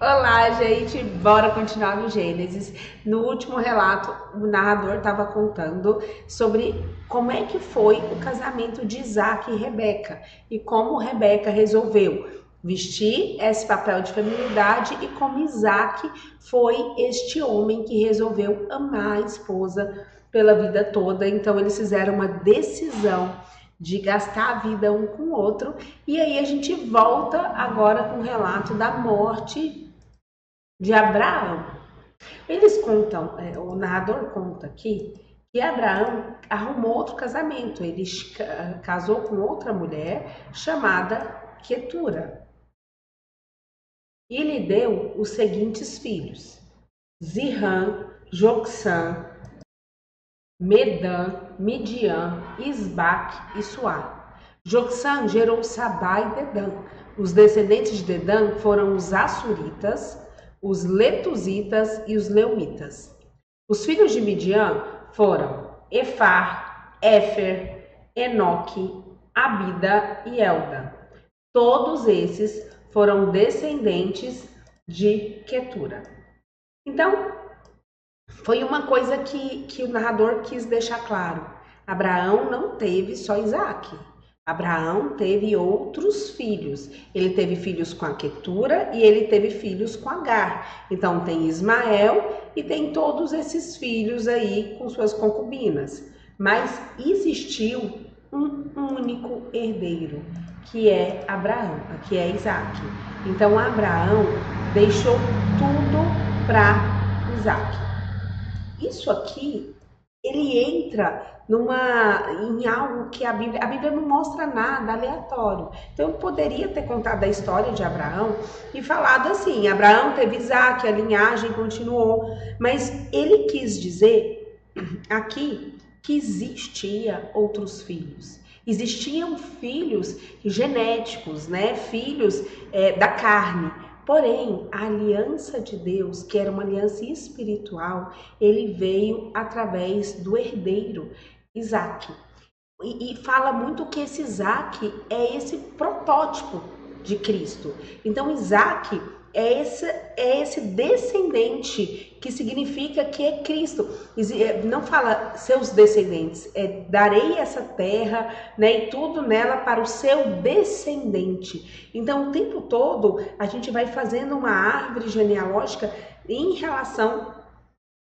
Olá, gente, bora continuar no Gênesis. No último relato, o narrador estava contando sobre como é que foi o casamento de Isaac e Rebeca e como Rebeca resolveu vestir esse papel de feminilidade e como Isaac foi este homem que resolveu amar a esposa pela vida toda. Então, eles fizeram uma decisão de gastar a vida um com o outro. E aí a gente volta agora com o relato da morte de Abraão. Eles contam, o narrador conta aqui, que Abraão arrumou outro casamento. Ele casou com outra mulher chamada Quetura. E lhe deu os seguintes filhos: Zirã, Joksã, Medã, Midian, Isbaque e Suá. Joksã gerou Sabá e Dedã. Os descendentes de Dedã foram os Assuritas, os Letuzitas e os Leumitas. Os filhos de Midian foram Efar, Éfer, Enoque, Abida e Elda. Todos esses foram descendentes de Quetura. Então, foi uma coisa que o narrador quis deixar claro. Abraão não teve só Isaac. Abraão teve outros filhos. Ele teve filhos com a Quetura e ele teve filhos com Agar. Então tem Ismael e tem todos esses filhos aí com suas concubinas. Mas existiu um único herdeiro, que é Abraão, que é Isaac. Então Abraão deixou tudo para Isaac. Isso aqui, ele entra em algo que a Bíblia não mostra nada aleatório. Então eu poderia ter contado a história de Abraão e falado assim: Abraão teve Isaac, a linhagem continuou, mas ele quis dizer aqui que existia outros filhos. Existiam filhos genéticos, né? Filhos da carne. Porém, a aliança de Deus, que era uma aliança espiritual, ele veio através do herdeiro, Isaac. E fala muito que esse Isaac é esse protótipo de Cristo. Então, Isaac é esse descendente, que significa que é Cristo. Não fala seus descendentes, darei essa terra, né, e tudo nela para o seu descendente. Então, o tempo todo, a gente vai fazendo uma árvore genealógica em relação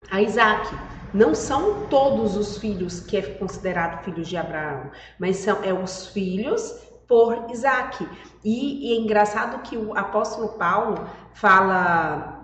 a Isaac. Não são todos os filhos que é considerado filhos de Abraão, mas são os filhos por Isaac. E é engraçado que o apóstolo Paulo fala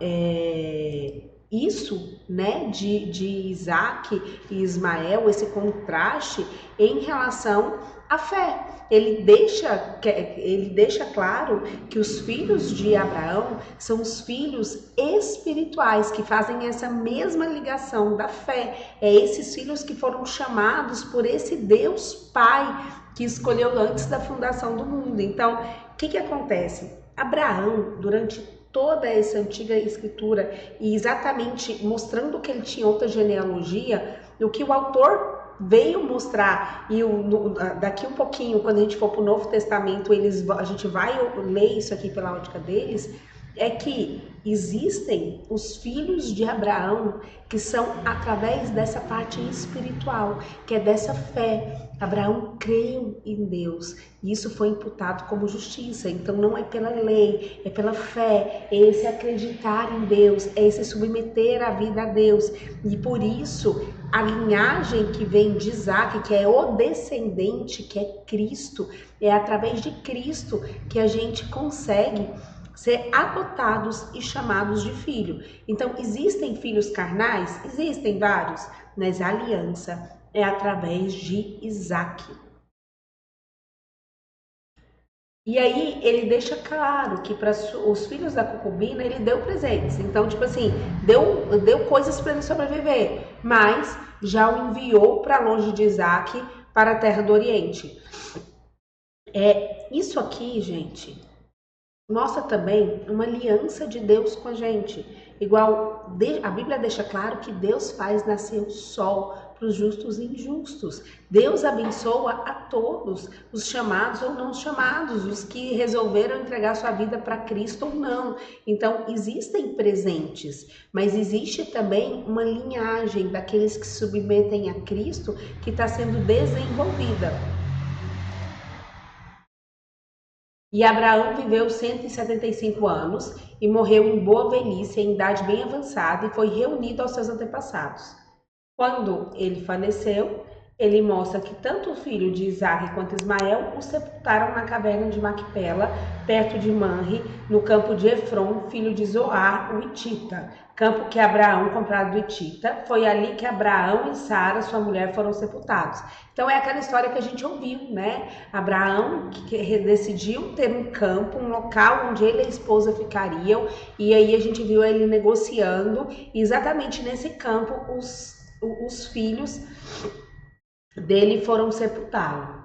isso, né, de Isaac e Ismael, esse contraste em relação à fé. Ele deixa claro que os filhos de Abraão são os filhos espirituais, que fazem essa mesma ligação da fé. É esses filhos que foram chamados por esse Deus Pai que escolheu antes da fundação do mundo. Então, o que acontece? Abraão, durante toda essa antiga escritura e exatamente mostrando que ele tinha outra genealogia, o que o autor veio mostrar, e daqui um pouquinho, quando a gente for para o Novo Testamento, a gente vai ler isso aqui pela ótica deles, é que existem os filhos de Abraão que são através dessa parte espiritual, que é dessa fé. Abraão creu em Deus e isso foi imputado como justiça. Então não é pela lei, é pela fé, é esse acreditar em Deus, é esse submeter a vida a Deus. E por isso a linhagem que vem de Isaac, que é o descendente, que é Cristo, é através de Cristo que a gente consegue ser adotados e chamados de filho. Então, existem filhos carnais? Existem vários, mas a aliança é através de Isaac. E aí ele deixa claro que para os filhos da concubina ele deu presentes. Então, tipo assim, deu coisas para ele sobreviver, mas já o enviou para longe de Isaac, para a terra do Oriente. Isso aqui, gente, mostra também uma aliança de Deus com a gente. Igual a Bíblia deixa claro que Deus faz nascer o sol para os justos e injustos. Deus abençoa a todos, os chamados ou não chamados, os que resolveram entregar sua vida para Cristo ou não. Então, existem presentes, mas existe também uma linhagem daqueles que se submetem a Cristo que está sendo desenvolvida. E Abraão viveu 175 anos e morreu em boa velhice, em idade bem avançada, e foi reunido aos seus antepassados. Quando ele faleceu, ele mostra que tanto o filho de Isaque quanto Ismael o sepultaram na caverna de Macpela, perto de Manre, no campo de Efron, filho de Zoar, o Hitita, campo que Abraão comprara do Hitita. Foi ali que Abraão e Sara, sua mulher, foram sepultados. Então é aquela história que a gente ouviu, né? Abraão que decidiu ter um campo, um local onde ele e a esposa ficariam, e aí a gente viu ele negociando, e exatamente nesse campo os filhos dele foram sepultá-lo.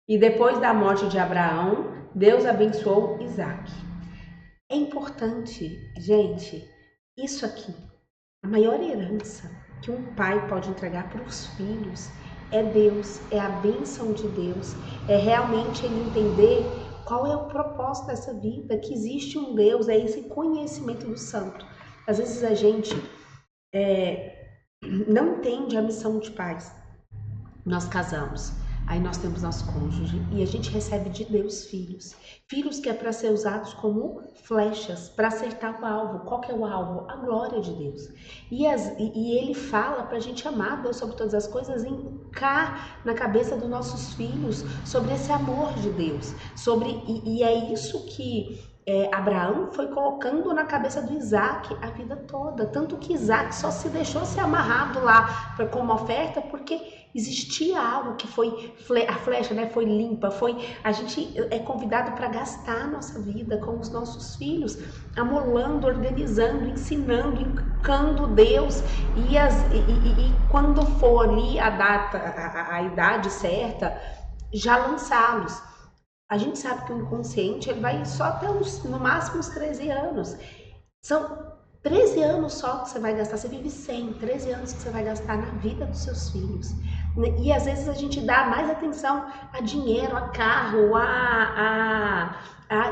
E depois da morte de Abraão, Deus abençoou Isaque. É importante, gente, isso aqui, a maior herança que um pai pode entregar para os filhos é Deus, é a bênção de Deus, é realmente ele entender qual é o propósito dessa vida, que existe um Deus, é esse conhecimento do santo. Às vezes a gente não entende a missão de pais. Nós casamos, aí nós temos nosso cônjuge e a gente recebe de Deus filhos. Filhos que é para ser usados como flechas, para acertar o alvo. Qual que é o alvo? A glória de Deus. E ele fala para a gente amar Deus sobre todas as coisas, encar na cabeça dos nossos filhos sobre esse amor de Deus. E é isso que Abraão foi colocando na cabeça do Isaque a vida toda. Tanto que Isaque só se deixou ser amarrado lá como oferta porque existia algo que foi, a flecha, né, foi limpa, a gente é convidado para gastar a nossa vida com os nossos filhos, amolando, organizando, ensinando, educando Deus, e quando for ali a data, a idade certa, já lançá-los. A gente sabe que o inconsciente ele vai só até no máximo uns 13 anos. São 13 anos só que você vai gastar, você vive 100, 13 anos que você vai gastar na vida dos seus filhos. E às vezes a gente dá mais atenção a dinheiro, a carro, a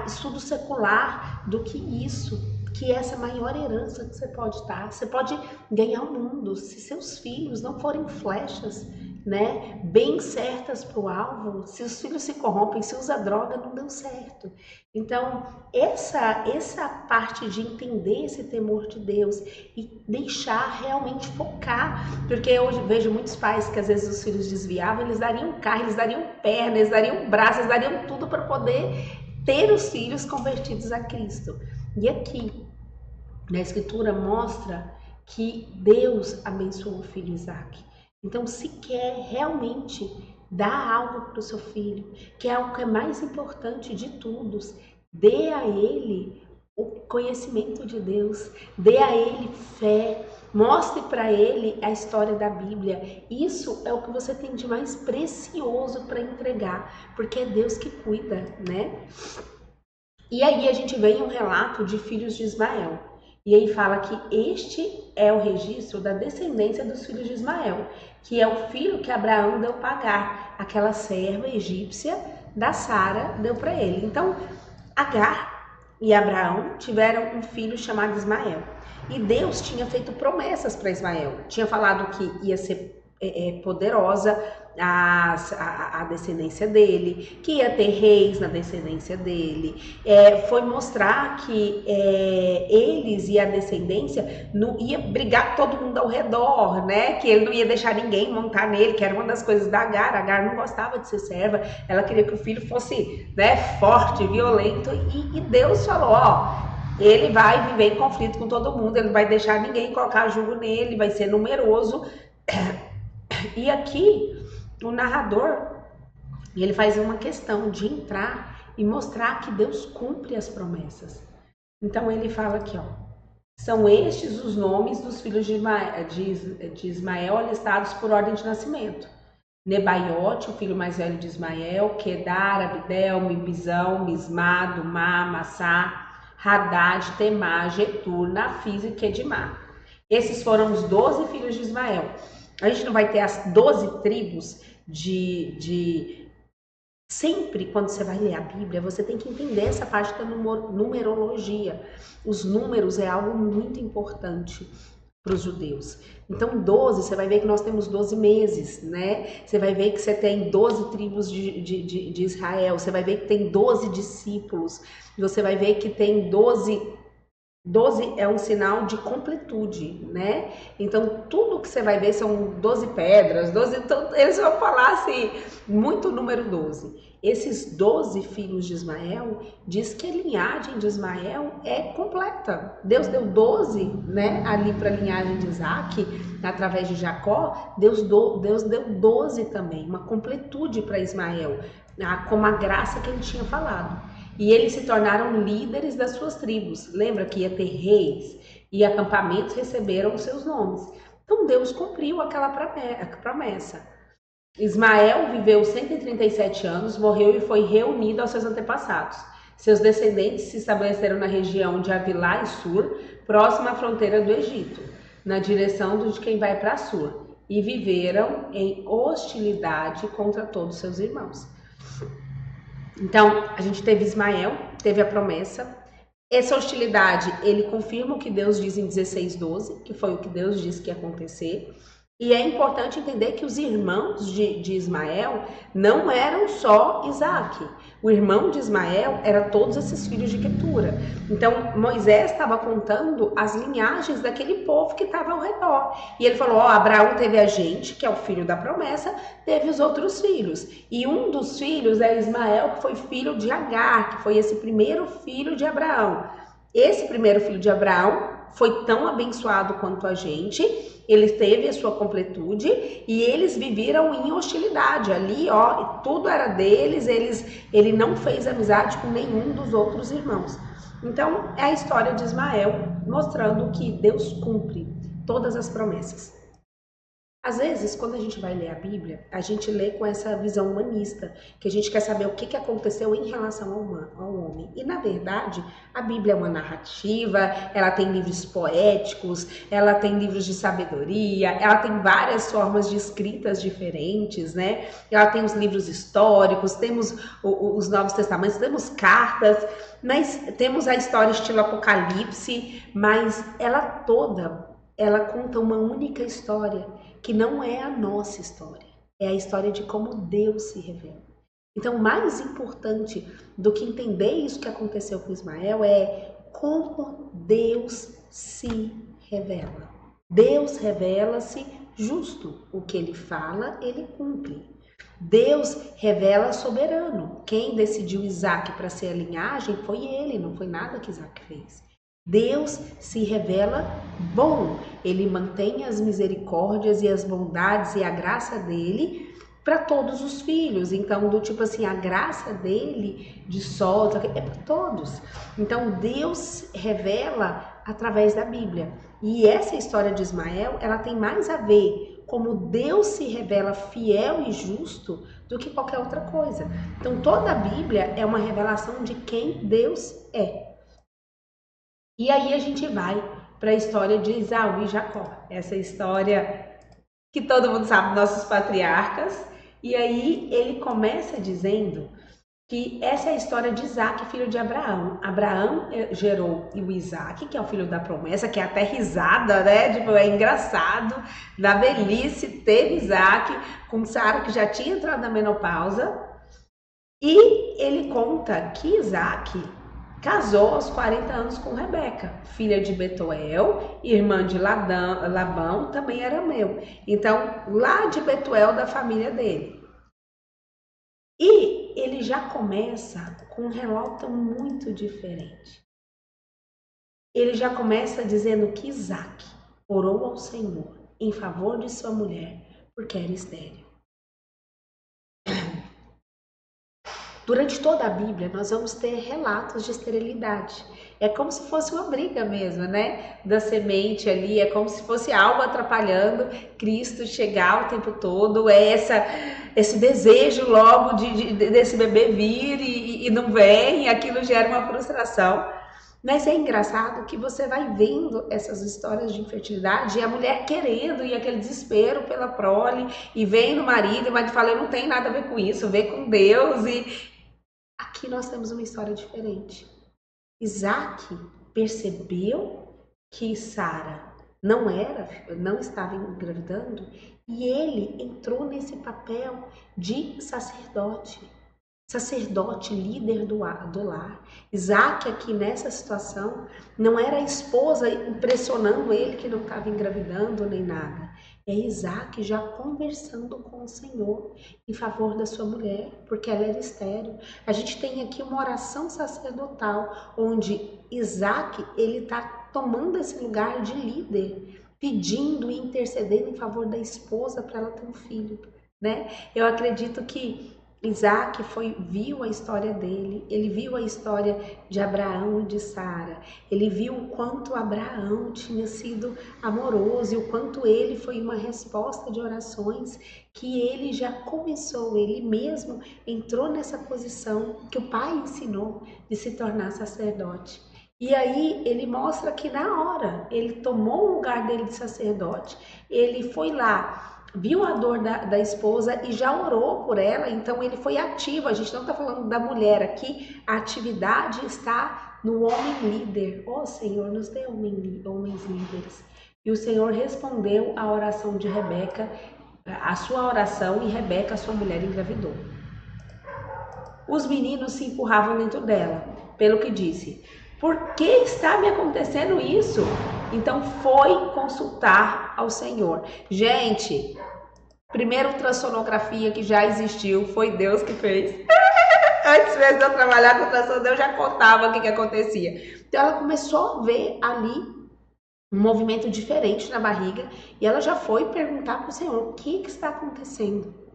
estudo secular do que isso, que é essa maior herança que você pode dar. Você pode ganhar o mundo se seus filhos não forem flechas, né, bem certas para o alvo. Se os filhos se corrompem, se usa droga, não deu certo. Então, essa parte de entender esse temor de Deus e deixar realmente focar, porque eu vejo muitos pais que às vezes os filhos desviavam, eles dariam carro, eles dariam perna, eles dariam braço, eles dariam tudo para poder ter os filhos convertidos a Cristo. E aqui, na Escritura mostra que Deus abençoou o filho Isaque. Então, se quer realmente dar algo para o seu filho, que é algo que é mais importante de tudo, dê a ele o conhecimento de Deus, dê a ele fé, mostre para ele a história da Bíblia. Isso é o que você tem de mais precioso para entregar, porque é Deus que cuida, né? E aí a gente vê um relato de filhos de Ismael. E aí fala que este é o registro da descendência dos filhos de Ismael, que é o filho que Abraão deu para Agar, aquela serva egípcia da Sara deu para ele. Então, Agar e Abraão tiveram um filho chamado Ismael. E Deus tinha feito promessas para Ismael. Tinha falado que ia ser poderosa a descendência dele, que ia ter reis na descendência dele, foi mostrar que eles e a descendência não ia brigar todo mundo ao redor, né? Que ele não ia deixar ninguém montar nele, que era uma das coisas da Agar. A Agar não gostava de ser serva, ela queria que o filho fosse, né, forte, violento, e Deus falou, ó, ele vai viver em conflito com todo mundo, ele não vai deixar ninguém colocar jugo nele, vai ser numeroso. E aqui o narrador, ele faz uma questão de entrar e mostrar que Deus cumpre as promessas. Então ele fala aqui, ó, são estes os nomes dos filhos de Ismael listados por ordem de nascimento: Nebaiote, o filho mais velho de Ismael, Quedar, Abidel, Mibizão, Mismá, Dumá, Massá, Hadad, Temá, Getur, Nafis e Quedimá. Esses foram os 12 filhos de Ismael. A gente não vai ter as 12 tribos Sempre quando você vai ler a Bíblia, você tem que entender essa parte da numerologia. Os números é algo muito importante para os judeus. Então, 12, você vai ver que nós temos 12 meses, né? Você vai ver que você tem 12 tribos de Israel, você vai ver que tem 12 discípulos, você vai ver que tem 12 é um sinal de completude, né? Então, tudo que você vai ver são 12 pedras, 12, então, eles vão falar assim, muito número 12. Esses 12 filhos de Ismael, diz que a linhagem de Ismael é completa. Deus deu 12, né, ali para a linhagem de Isaac, através de Jacó, Deus deu 12 também, uma completude para Ismael, como a graça que ele tinha falado. E eles se tornaram líderes das suas tribos. Lembra que ia ter reis e acampamentos receberam os seus nomes. Então Deus cumpriu aquela promessa. Ismael viveu 137 anos, morreu e foi reunido aos seus antepassados. Seus descendentes se estabeleceram na região de Avilá e Sur, próxima à fronteira do Egito, na direção de quem vai para Assur, e viveram em hostilidade contra todos seus irmãos. Então, a gente teve Ismael, teve a promessa. Essa hostilidade, ele confirma o que Deus diz em 16:12, que foi o que Deus disse que ia acontecer. E é importante entender que os irmãos de Ismael não eram só Isaac. O irmão de Ismael era todos esses filhos de Quetura. Então, Moisés estava contando as linhagens daquele povo que estava ao redor. E ele falou, Abraão teve a gente, que é o filho da promessa, teve os outros filhos. E um dos filhos é Ismael, que foi filho de Agar, que foi esse primeiro filho de Abraão. Esse primeiro filho de Abraão foi tão abençoado quanto a gente, ele teve a sua completude e eles viveram em hostilidade. Ali, tudo era deles, ele não fez amizade com nenhum dos outros irmãos. Então, é a história de Ismael mostrando que Deus cumpre todas as promessas. Às vezes, quando a gente vai ler a Bíblia, a gente lê com essa visão humanista, que a gente quer saber o que aconteceu em relação ao homem. E, na verdade, a Bíblia é uma narrativa, ela tem livros poéticos, ela tem livros de sabedoria, ela tem várias formas de escritas diferentes, né? Ela tem os livros históricos, temos os Novos Testamentos, temos cartas, mas temos a história estilo Apocalipse, mas ela conta uma única história, que não é a nossa história, é a história de como Deus se revela. Então, mais importante do que entender isso que aconteceu com Ismael é como Deus se revela. Deus revela-se justo, o que ele fala, ele cumpre. Deus revela soberano. Quem decidiu Isaac para ser a linhagem foi ele, não foi nada que Isaac fez. Deus se revela bom, ele mantém as misericórdias e as bondades e a graça dele para todos os filhos. Então, do tipo assim, a graça dele de sol é para todos. Então, Deus revela através da Bíblia. E essa história de Ismael, ela tem mais a ver como Deus se revela fiel e justo do que qualquer outra coisa. Então, toda a Bíblia é uma revelação de quem Deus é. E aí a gente vai para a história de Esaú e Jacó, essa história que todo mundo sabe, nossos patriarcas. E aí ele começa dizendo que essa é a história de Isaac, filho de Abraão. Abraão gerou o Isaac, que é o filho da promessa, que é até risada, né? Tipo, é engraçado. Na velhice teve Isaac com Sara, que já tinha entrado na menopausa. E ele conta que Isaac casou aos 40 anos com Rebeca, filha de Betuel, irmã de Labão, também arameu. Então, lá de Betuel, da família dele. E ele já começa com um relato muito diferente. Ele já começa dizendo que Isaac orou ao Senhor em favor de sua mulher, porque era estéril. Durante toda a Bíblia, nós vamos ter relatos de esterilidade. É como se fosse uma briga mesmo, né? Da semente ali, é como se fosse algo atrapalhando Cristo chegar o tempo todo. É esse desejo logo desse bebê vir e não vem, e aquilo gera uma frustração. Mas é engraçado que você vai vendo essas histórias de infertilidade e a mulher querendo e aquele desespero pela prole e vem no marido e o marido fala, eu não tenho nada a ver com isso, vê com Deus. E aqui nós temos uma história diferente. Isaac percebeu que Sara não estava engravidando e ele entrou nesse papel de sacerdote líder do lar. Isaac aqui nessa situação não era a esposa impressionando ele que não estava engravidando nem nada. É Isaac já conversando com o Senhor em favor da sua mulher, porque ela era estéril. A gente tem aqui uma oração sacerdotal, onde Isaac ele está tomando esse lugar de líder, pedindo e intercedendo em favor da esposa para ela ter um filho, né? Eu acredito que Isaac viu a história dele, ele viu a história de Abraão e de Sara, ele viu o quanto Abraão tinha sido amoroso e o quanto ele foi uma resposta de orações que ele já começou, ele mesmo entrou nessa posição que o pai ensinou de se tornar sacerdote. E aí ele mostra que na hora ele tomou o lugar dele de sacerdote, ele foi lá, viu a dor da esposa e já orou por ela, então ele foi ativo. A gente não está falando da mulher aqui, a atividade está no homem líder. Ó Senhor, nos dê homens líderes. E o Senhor respondeu à oração de Rebeca, a sua oração, e Rebeca, sua mulher, engravidou. Os meninos se empurravam dentro dela, pelo que disse, por que está me acontecendo isso? Então foi consultar ao Senhor. Gente, primeira ultrassonografia que já existiu, foi Deus que fez. Antes mesmo de eu trabalhar com ultrassom, Deus já contava o que acontecia. Então ela começou a ver ali um movimento diferente na barriga e ela já foi perguntar para o Senhor, o que está acontecendo?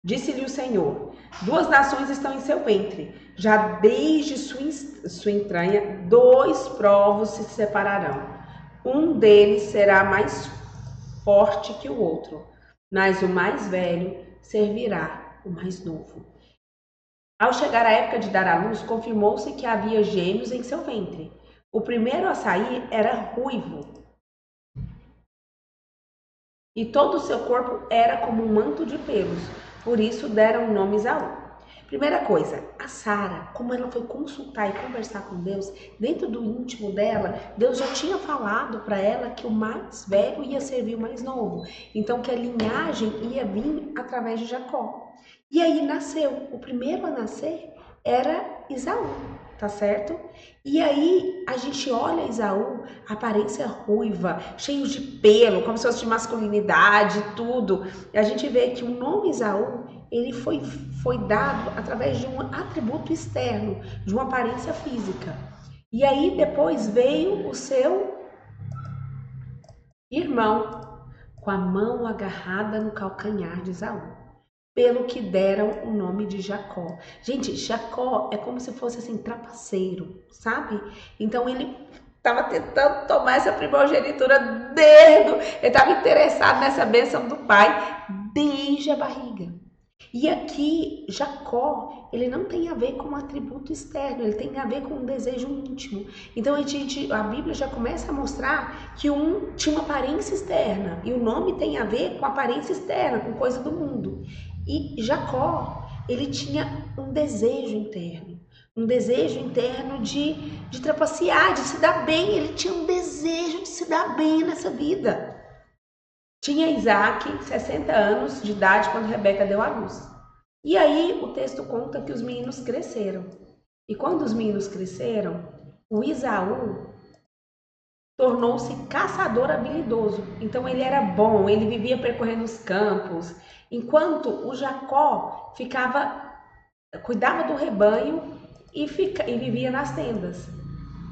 Disse-lhe o Senhor, 2 nações estão em seu ventre, já desde sua entranha 2 povos se separarão. Um deles será mais forte que o outro, mas o mais velho servirá o mais novo. Ao chegar a época de dar à luz, confirmou-se que havia gêmeos em seu ventre. O primeiro a sair era ruivo, e todo o seu corpo era como um manto de pelos. Por isso deram o nome Esaú. Primeira coisa, a Sara, como ela foi consultar e conversar com Deus, dentro do íntimo dela, Deus já tinha falado para ela que o mais velho ia servir o mais novo. Então que a linhagem ia vir através de Jacó. E aí nasceu, o primeiro a nascer era Esaú, tá certo? E aí a gente olha Esaú, aparência ruiva, cheio de pelo, como se fosse de masculinidade, tudo. E a gente vê que o nome Esaú, ele foi dado através de um atributo externo, de uma aparência física. E aí depois veio o seu irmão, com a mão agarrada no calcanhar de Esaú, pelo que deram o nome de Jacó. Gente, Jacó é como se fosse assim, trapaceiro, sabe? Então ele estava tentando tomar essa primogenitura ele estava interessado nessa bênção do pai desde a barriga. E aqui, Jacó, ele não tem a ver com um atributo externo, ele tem a ver com um desejo íntimo. Então a Bíblia já começa a mostrar que um tinha uma aparência externa, e o nome tem a ver com aparência externa, com coisa do mundo. E Jacó, ele tinha um desejo interno de trapacear, de se dar bem, ele tinha um desejo de se dar bem nessa vida. Tinha Isaac 60 anos de idade quando Rebeca deu à luz. E aí o texto conta que os meninos cresceram. E quando os meninos cresceram, o Esaú tornou-se caçador habilidoso. Então ele era bom, ele vivia percorrendo os campos, enquanto o Jacó cuidava do rebanho e vivia nas tendas.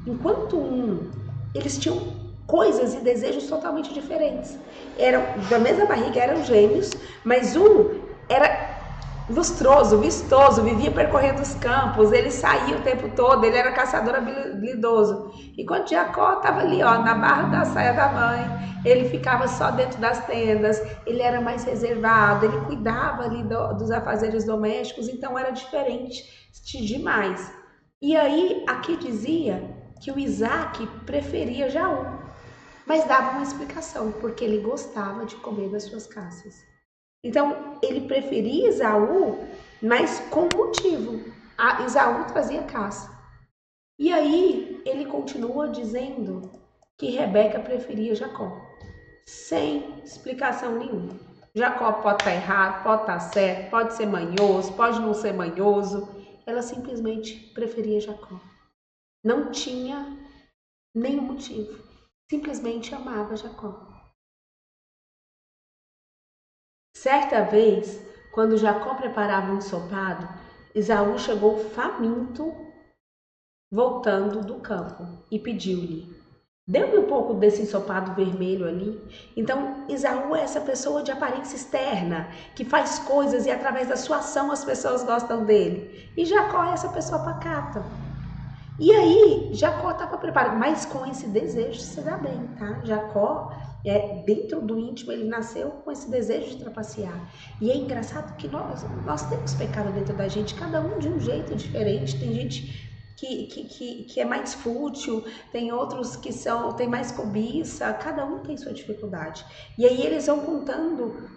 Enquanto eles tinham coisas e desejos totalmente diferentes. Eram da mesma barriga, eram gêmeos, mas um era lustroso, vistoso, vivia percorrendo os campos, ele saía o tempo todo, ele era caçador habilidoso. Enquanto Jacó estava ali, ó, na barra da saia da mãe, ele ficava só dentro das tendas, ele era mais reservado, ele cuidava ali dos afazeres domésticos, então era diferente demais. E aí, aqui dizia que o Isaac preferia Jaú, mas dava uma explicação, porque ele gostava de comer das suas caças. Então, ele preferia Esaú, mas com motivo. Esaú trazia caça. E aí, ele continua dizendo que Rebeca preferia Jacó, sem explicação nenhuma. Jacó pode estar errado, pode estar certo, pode ser manhoso, pode não ser manhoso. Ela simplesmente preferia Jacó. Não tinha nenhum motivo. Simplesmente amava Jacó. Certa vez, quando Jacó preparava um ensopado, Esaú chegou faminto, voltando do campo, e pediu-lhe: dê-me um pouco desse ensopado vermelho ali. Então, Esaú é essa pessoa de aparência externa, que faz coisas e através da sua ação as pessoas gostam dele. E Jacó é essa pessoa pacata. E aí, Jacó estava preparado, mas com esse desejo de se dar bem, tá? Jacó, dentro do íntimo, ele nasceu com esse desejo de trapacear. E é engraçado que nós temos pecado dentro da gente, cada um de um jeito diferente. Tem gente que é mais fútil, tem outros que tem mais cobiça, cada um tem sua dificuldade. E aí eles vão contando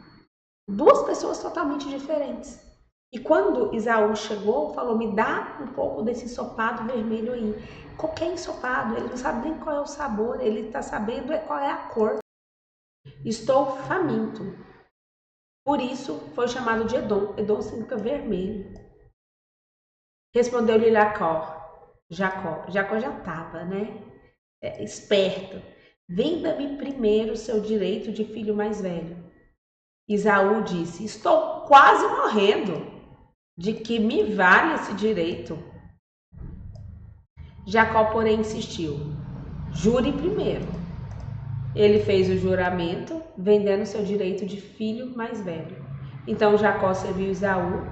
duas pessoas totalmente diferentes. E quando Esaú chegou, falou: me dá um pouco desse ensopado vermelho aí. Qualquer ensopado, ele não sabe nem qual é o sabor, ele está sabendo qual é a cor. Estou faminto. Por isso foi chamado de Edom. Edom significa vermelho. Respondeu-lhe Jacó já estava, né? Esperto. Venda-me primeiro seu direito de filho mais velho. Esaú disse: estou quase morrendo. De que me vale esse direito? Jacó, porém, insistiu: jure primeiro. Ele fez o juramento, vendendo seu direito de filho mais velho. Então Jacó serviu Esaú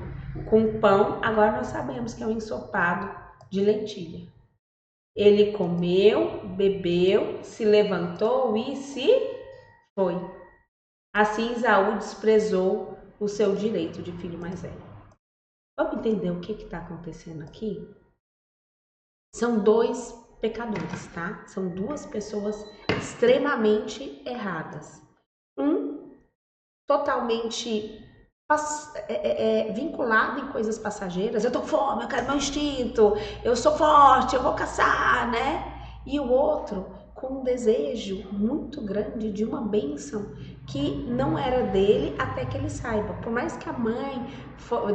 com pão, agora nós sabemos que é um ensopado de lentilha. Ele comeu, bebeu, se levantou e se foi. Assim Esaú desprezou o seu direito de filho mais velho. Vamos entender o que está acontecendo aqui? São dois pecadores, tá? São duas pessoas extremamente erradas. Um totalmente vinculado em coisas passageiras. Eu tô com fome, eu quero meu instinto, eu sou forte, eu vou caçar, né? E o outro com um desejo muito grande de uma bênção que não era dele até que ele saiba. Por mais que a mãe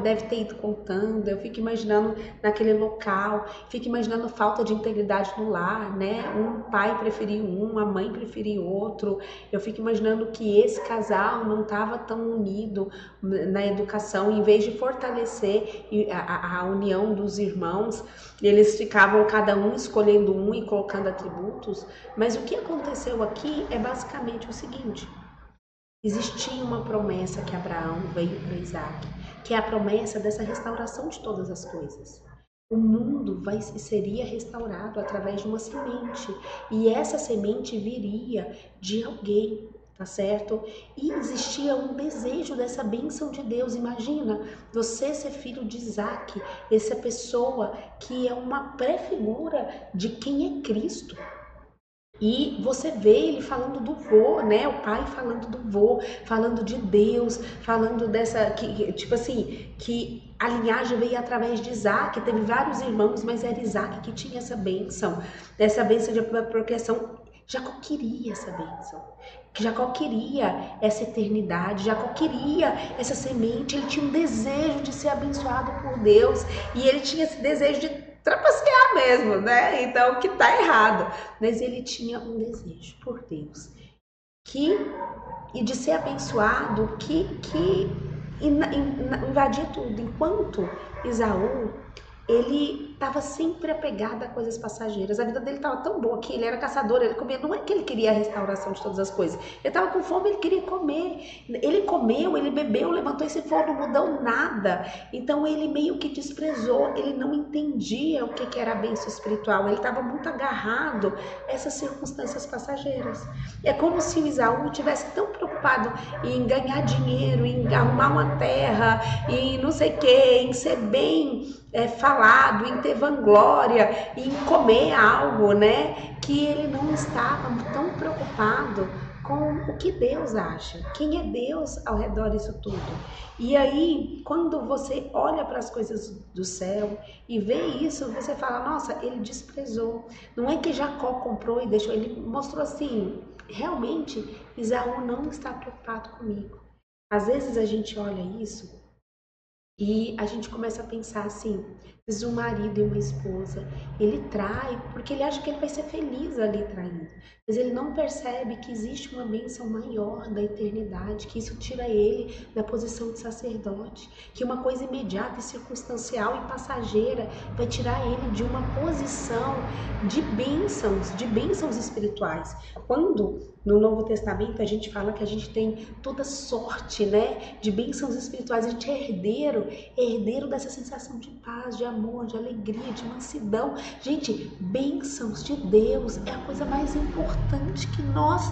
deve ter ido contando, eu fico imaginando naquele local, fico imaginando falta de integridade no lar, né? Um pai preferiu um, a mãe preferiu outro. Eu fico imaginando que esse casal não estava tão unido na educação, em vez de fortalecer a união dos irmãos, eles ficavam cada um escolhendo um e colocando atributos. Mas o que aconteceu aqui é basicamente o seguinte: existia uma promessa que Abraão veio para Isaac, que é a promessa dessa restauração de todas as coisas. O mundo seria restaurado através de uma semente, e essa semente viria de alguém, tá certo? E existia um desejo dessa bênção de Deus. Imagina você ser filho de Isaac, essa pessoa que é uma pré-figura de quem é Cristo. E você vê ele falando do vô, né? O pai falando do vô, falando de Deus, falando dessa, tipo assim, que a linhagem veio através de Isaac, teve vários irmãos, mas era Isaac que tinha essa bênção de proteção. Jacó queria essa bênção, Jacó queria essa eternidade, Jacó queria essa semente, ele tinha um desejo de ser abençoado por Deus, e ele tinha esse desejo de trapacear mesmo, né? Então, que tá errado. Mas ele tinha um desejo por Deus e de ser abençoado que invadia tudo. Enquanto Esaú, ele estava sempre apegado a coisas passageiras. A vida dele estava tão boa que ele era caçador, ele comia. Não é que ele queria a restauração de todas as coisas. Ele estava com fome, ele queria comer. Ele comeu, ele bebeu, levantou esse fogo, não mudou nada. Então ele meio que desprezou, ele não entendia o que era a bênção espiritual. Ele estava muito agarrado a essas circunstâncias passageiras. É como se o Esaú tivesse tão preocupado em ganhar dinheiro, em arrumar uma terra, em não sei o que, em ser bem falado, em ter ter vanglória em comer algo, né? Que ele não estava tão preocupado com o que Deus acha, quem é Deus ao redor disso tudo. E aí, quando você olha para as coisas do céu e vê isso, você fala, nossa, ele desprezou. Não é que Jacó comprou e deixou, ele mostrou assim, realmente, Esaú não está preocupado comigo. Às vezes a gente olha isso e a gente começa a pensar assim, às vezes um marido e uma esposa, ele trai porque ele acha que ele vai ser feliz ali traindo, mas ele não percebe que existe uma bênção maior da eternidade, que isso tira ele da posição de sacerdote, que uma coisa imediata e circunstancial e passageira vai tirar ele de uma posição de bênçãos espirituais. Quando no Novo Testamento a gente fala que a gente tem toda sorte, né, de bênçãos espirituais, a gente é herdeiro dessa sensação de paz, de amor, de alegria, de mansidão. Gente, bênçãos de Deus é a coisa mais importante que nós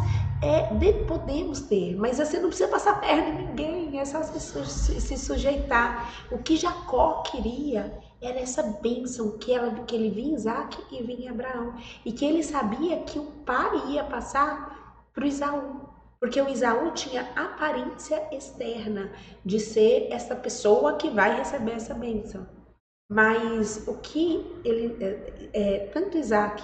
podemos ter, mas você não precisa passar perna em ninguém, é só se sujeitar. O que Jacó queria era essa bênção que ele vinha Isaac e vinha Abraão, e que ele sabia que o pai ia passar para o Isaú, porque o Isaú tinha aparência externa de ser essa pessoa que vai receber essa bênção. Mas o que tanto Isaac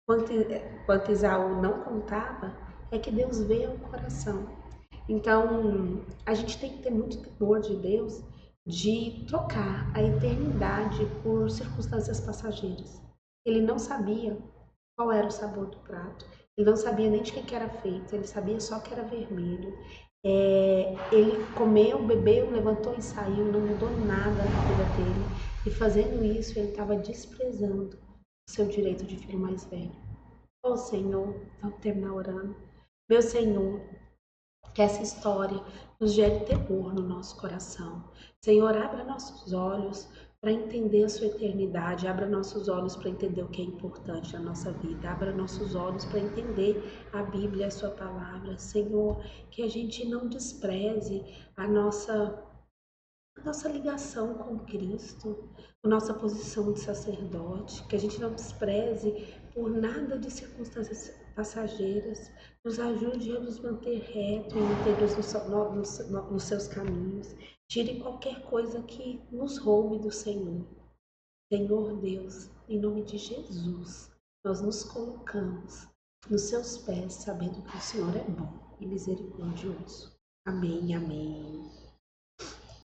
quanto Isaú não contava é que Deus vê o coração. Então, a gente tem que ter muito temor de Deus de trocar a eternidade por circunstâncias passageiras. Ele não sabia qual era o sabor do prato. Ele não sabia nem de que era feito, ele sabia só que era vermelho. Ele comeu, bebeu, levantou e saiu, não mudou nada na vida dele. E fazendo isso, ele estava desprezando o seu direito de filho mais velho. Oh Senhor, vamos terminar orando. Meu Senhor, que essa história nos gere temor no nosso coração. Senhor, abra nossos olhos para entender a sua eternidade, abra nossos olhos para entender o que é importante na nossa vida, abra nossos olhos para entender a Bíblia, a sua palavra. Senhor, que a gente não despreze a nossa ligação com Cristo, a nossa posição de sacerdote, que a gente não despreze por nada de circunstâncias passageiras, nos ajude a nos manter reto e íntegros nos seus caminhos, tire qualquer coisa que nos roube do Senhor. Senhor Deus, em nome de Jesus, nós nos colocamos nos seus pés, sabendo que o Senhor é bom e misericordioso. Amém, amém.